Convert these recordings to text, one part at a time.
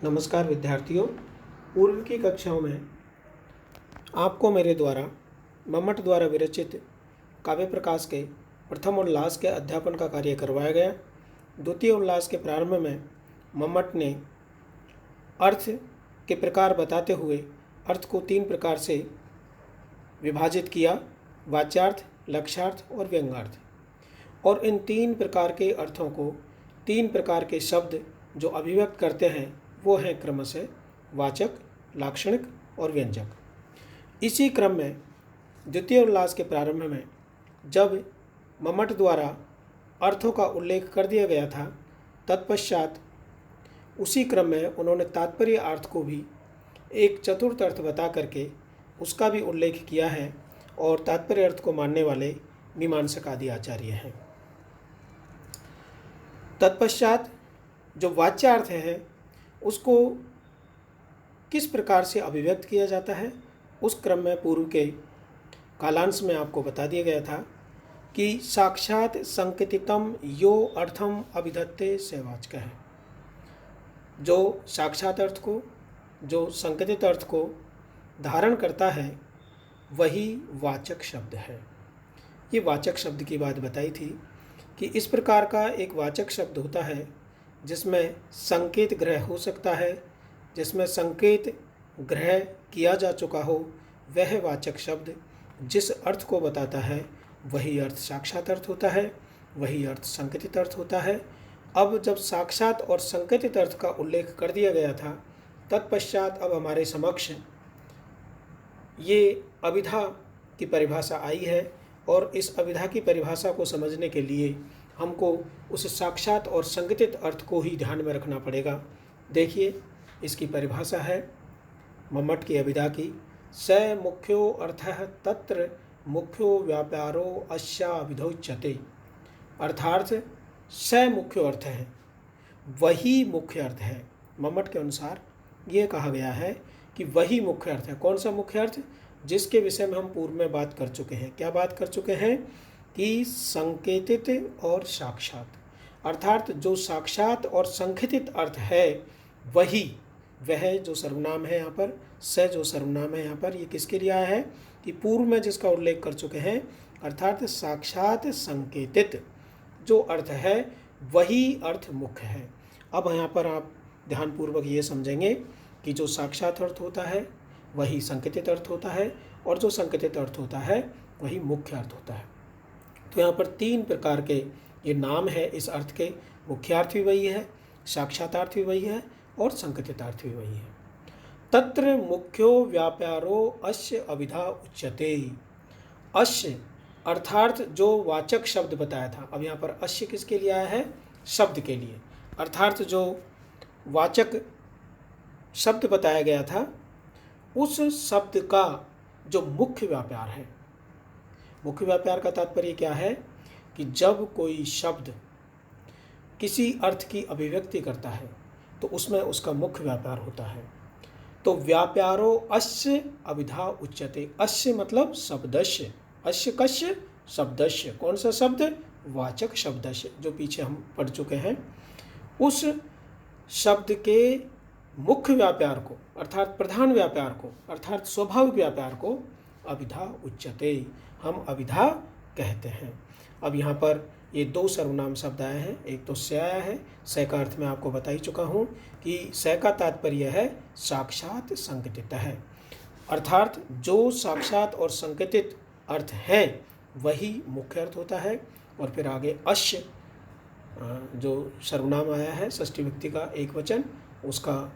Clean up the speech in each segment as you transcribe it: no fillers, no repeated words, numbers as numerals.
नमस्कार विद्यार्थियों। पूर्व की कक्षाओं में आपको मेरे द्वारा मम्मट द्वारा विरचित काव्य प्रकाश के प्रथम उल्लास के अध्यापन का कार्य करवाया गया। द्वितीय उल्लास के प्रारंभ में मम्मट ने अर्थ के प्रकार बताते हुए अर्थ को 3 प्रकार से विभाजित किया: वाच्यार्थ, लक्ष्यार्थ और व्यंग्यार्थ। और इन 3 प्रकार के अर्थों को 3 प्रकार के शब्द जो अभिव्यक्त करते हैं वो हैं क्रमशः वाचक, लाक्षणिक और व्यंजक। इसी क्रम में द्वितीय उल्लास के प्रारंभ में जब मम्मट द्वारा अर्थों का उल्लेख कर दिया गया था, तत्पश्चात उसी क्रम में उन्होंने तात्पर्य अर्थ को भी एक चतुर्थ अर्थ बता करके उसका भी उल्लेख किया है और तात्पर्य अर्थ को मानने वाले मीमांसक आदि आचार्य हैं। तत्पश्चात जो वाच्यार्थ है उसको किस प्रकार से अभिव्यक्त किया जाता है, उस क्रम में पूर्व के कालांश में आपको बता दिया गया था कि साक्षात संकेतितम यो अर्थम अभिधत्ते से वाचक है। जो साक्षात अर्थ को, जो संकेतित अर्थ को धारण करता है वही वाचक शब्द है। ये वाचक शब्द की बात बताई थी कि इस प्रकार का एक वाचक शब्द होता है जिसमें संकेत ग्रह हो सकता है, जिसमें संकेत ग्रह किया जा चुका हो, वह वाचक शब्द जिस अर्थ को बताता है वही अर्थ साक्षात अर्थ होता है, वही अर्थ संकेतित अर्थ होता है। अब जब साक्षात और संकेतित अर्थ का उल्लेख कर दिया गया था, तत्पश्चात अब हमारे समक्ष ये अभिधा की परिभाषा आई है और इस अभिधा की परिभाषा को समझने के लिए हमको उस साक्षात और संकेतित अर्थ को ही ध्यान में रखना पड़ेगा। देखिए, इसकी परिभाषा है मम्मट की अभिधा की। स मुख्यो अर्थः तत्र मुख्यो व्यापारो अस्याभिधोच्यते। अर्थार्थ स मुख्यो अर्थ है, वही मुख्य अर्थ है। मम्मट के अनुसार ये कहा गया है कि वही मुख्य अर्थ है। कौन सा मुख्य अर्थ? जिसके विषय में हम पूर्व में बात कर चुके हैं। क्या बात कर चुके हैं? कि संकेतित और साक्षात, अर्थात जो साक्षात और संकेतित अर्थ है वही, वह जो सर्वनाम है यहाँ पर, स जो सर्वनाम है यहाँ पर, ये किसके लिए आया है कि पूर्व में जिसका उल्लेख कर चुके हैं, अर्थात साक्षात संकेतित जो अर्थ है वही अर्थ मुख्य है। अब यहाँ पर आप ध्यानपूर्वक ये समझेंगे कि जो साक्षात अर्थ होता है वही संकेतित अर्थ होता है और जो संकेतित अर्थ होता है वही मुख्य अर्थ होता है। तो यहाँ पर 3 प्रकार के ये नाम है इस अर्थ के। मुख्यार्थ भी वही है, साक्षातार्थ भी वही है और संकेतितार्थ भी वही है। तत्र मुख्यो व्यापारो अस्य अभिधा उच्यते। अस्य अर्थार्थ जो वाचक शब्द बताया था, अब यहाँ पर अस्य किसके लिए आया है? शब्द के लिए। अर्थार्थ जो वाचक शब्द बताया गया था उस शब्द का जो मुख्य व्यापार है। मुख्य व्यापार का तात्पर्य क्या है कि जब कोई शब्द किसी अर्थ की अभिव्यक्ति करता है तो उसमें उसका मुख्य व्यापार होता है। तो व्यापारो अस्य अभिधा उच्यते। अस्य मतलब शब्दस्य, अस्य कस्य? शब्दस्य। कौन सा शब्द? वाचक शब्दस्य, जो पीछे हम पढ़ चुके हैं। उस शब्द के मुख्य व्यापार को, अर्थात प्रधान व्यापार को, अर्थात स्वाभाविक व्यापार को अभिधा उच्यते, हम अभिधा कहते हैं। अब यहाँ पर ये 2 सर्वनाम शब्द आए हैं। एक तो स आया है, स का अर्थ मैं आपको बता ही चुका हूँ कि स का तात्पर्य है साक्षात संकेतित है, अर्थात जो साक्षात और संकेतित अर्थ है वही मुख्य अर्थ होता है। और फिर आगे अश्य जो सर्वनाम आया है, षष्ठी व्यक्ति का एक वचन, उसका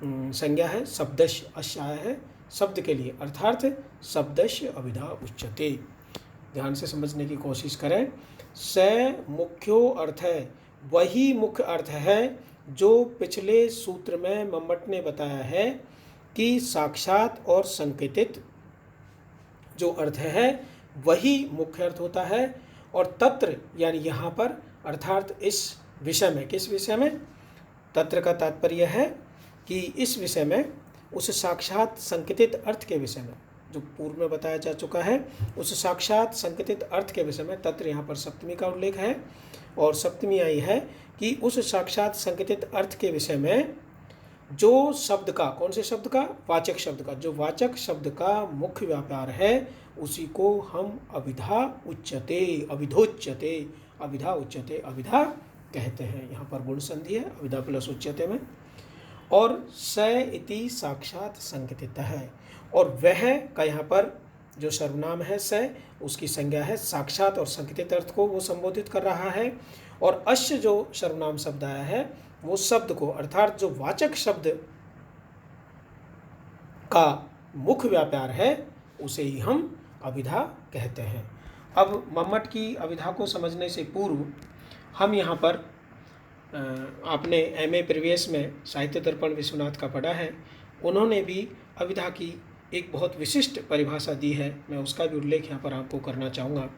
संज्ञा है शब्दस्य। अश्य आया है शब्द के लिए, अर्थात शब्दस्य अभिधा उच्यते। ध्यान से समझने की कोशिश करें। स मुख्यो अर्थ है, वही मुख्य अर्थ है जो पिछले सूत्र में मम्मट ने बताया है कि साक्षात और संकेतित जो अर्थ है वही मुख्य अर्थ होता है। और तत्र यानी यहाँ पर, अर्थात इस विषय में, किस विषय में? तत्र का तात्पर्य है कि इस विषय में, उस साक्षात संकेतित अर्थ के विषय में जो पूर्व में बताया जा चुका है, उस साक्षात संकेतित अर्थ के विषय में। तत्र यहाँ पर सप्तमी का उल्लेख है और सप्तमी आई है कि उस साक्षात संकेतित अर्थ के विषय में जो शब्द का, कौन से शब्द का, वाचक शब्द का, जो वाचक शब्द का मुख्य व्यापार है उसी को हम अभिधा उच्यते, अभिधोच्यते, अभिधा उच्यते, अभिधा कहते हैं। यहाँ पर गुण संधि है अभिधा प्लस उच्यते में। और स इति साक्षात संकेतित है, और वह का यहाँ पर जो सर्वनाम है स, उसकी संज्ञा है साक्षात और संकेतित अर्थ को वो संबोधित कर रहा है। और अश्य जो सर्वनाम शब्द आया है वो शब्द को, अर्थात जो वाचक शब्द का मुख्य व्यापार है उसे ही हम अभिधा कहते हैं। अब मम्मट की अभिधा को समझने से पूर्व हम यहाँ पर आपने एमए प्रीवियस में साहित्य दर्पण विश्वनाथ का पढ़ा है, उन्होंने भी अभिधा की एक बहुत विशिष्ट परिभाषा दी है, मैं उसका भी उल्लेख यहाँ पर आपको करना चाहूँगा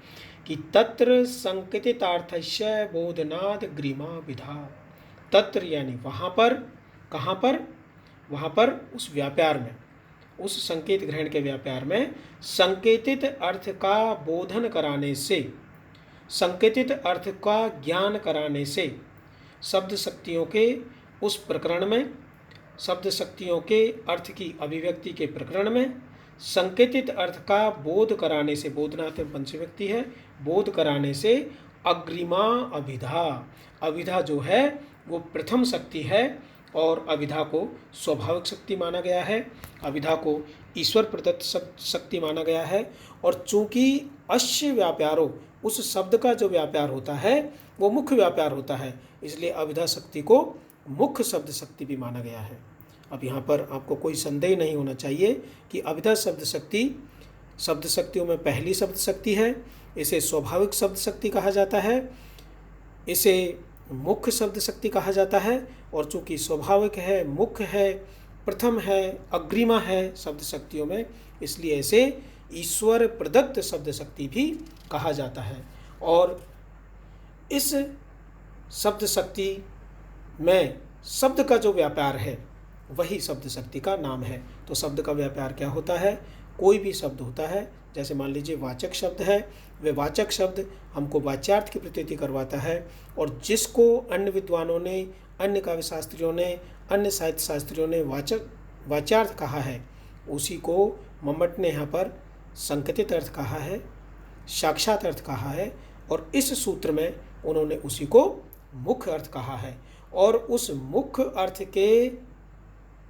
कि तत्र संकेतितार्थस्य बोधनाद ग्रीमा विधा। तत्र यानी वहाँ पर, कहाँ पर, वहाँ पर उस व्यापार में, उस संकेत ग्रहण के व्यापार में संकेतित अर्थ का बोधन कराने से, संकेतित अर्थ का ज्ञान कराने से, शब्द शक्तियों के उस प्रकरण में, शब्द शक्तियों के अर्थ की अभिव्यक्ति के प्रकरण में संकेतित अर्थ का बोध कराने से, बोधनात्म पंचव्यक्ति है, बोध कराने से अग्रिमा अभिधा, अभिधा जो है वो प्रथम शक्ति है और अभिधा को स्वाभाविक शक्ति माना गया है, अभिधा को ईश्वर प्रदत्त शक्ति माना गया है। और चूंकि अश्य व्यापारो, उस शब्द का जो व्यापार होता है वो मुख्य व्यापार होता है, इसलिए अभिधा शक्ति को मुख्य शब्द शक्ति भी माना गया है। अब यहाँ पर आपको कोई संदेह नहीं होना चाहिए कि अभिधा शब्द शक्ति शब्द शक्तियों में पहली शब्द शक्ति है, इसे स्वाभाविक शब्द शक्ति कहा जाता है, इसे मुख्य शब्द शक्ति कहा जाता है। और चूंकि स्वाभाविक है, मुख्य है, प्रथम है, अग्रिमा है शब्द शक्तियों में, इसलिए इसे ईश्वर प्रदत्त शब्द शक्ति भी कहा जाता है। और इस शब्द शक्ति में शब्द का जो व्यापार है वही शब्द शक्ति का नाम है। तो शब्द का व्यापार क्या होता है, कोई भी शब्द होता है, जैसे मान लीजिए वाचक शब्द है, वह वाचक शब्द हमको वाच्यार्थ की प्रतीति करवाता है, और जिसको अन्य विद्वानों ने, अन्य काव्य शास्त्रियों ने, अन्य साहित्य शास्त्रियों ने वाच्यार्थ कहा है, उसी को मम्मट ने यहाँ पर संकेतित अर्थ कहा है, साक्षात अर्थ कहा है, और इस सूत्र में उन्होंने उसी को मुख्य अर्थ कहा है। और उस मुख्य अर्थ के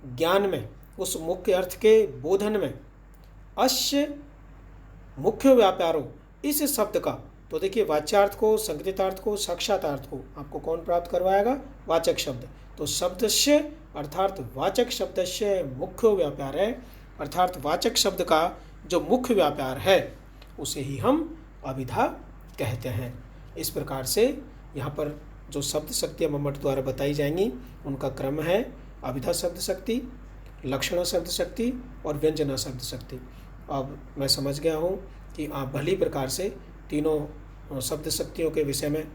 ज्ञान में, उस मुख्य अर्थ के बोधन में अश्य मुख्य व्यापारों, इस शब्द का, तो देखिए वाच्यार्थ को, संकेतितार्थ को, साक्षातार्थ को आपको कौन प्राप्त करवाएगा, वाचक शब्द। तो शब्दस्य अर्थात वाचक शब्दस्य मुख्य व्यापार है, अर्थात वाचक शब्द का जो मुख्य व्यापार है उसे ही हम अभिधा कहते हैं। इस प्रकार से यहाँ पर जो शब्द शक्तियाँ मम्मट द्वारा बताई जाएंगी उनका क्रम है अभिधा शब्द शक्ति, लक्षणा शब्द शक्ति और व्यंजना शब्द शक्ति। अब मैं समझ गया हूँ कि आप भली प्रकार से तीनों शब्द शक्तियों के विषय में,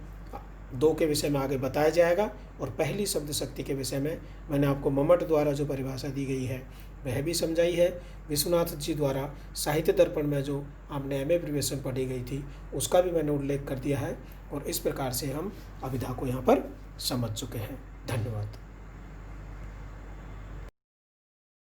दो के विषय में आगे बताया जाएगा, और पहली शब्द शक्ति के विषय में मैंने आपको मम्मट द्वारा जो परिभाषा दी गई है वह भी समझाई है। विश्वनाथ जी द्वारा साहित्य दर्पण में जो आपने एमए प्रीवियस पढ़ी गई थी उसका भी मैंने उल्लेख कर दिया है, और इस प्रकार से हम अभिधा को यहाँ पर समझ चुके हैं। धन्यवाद।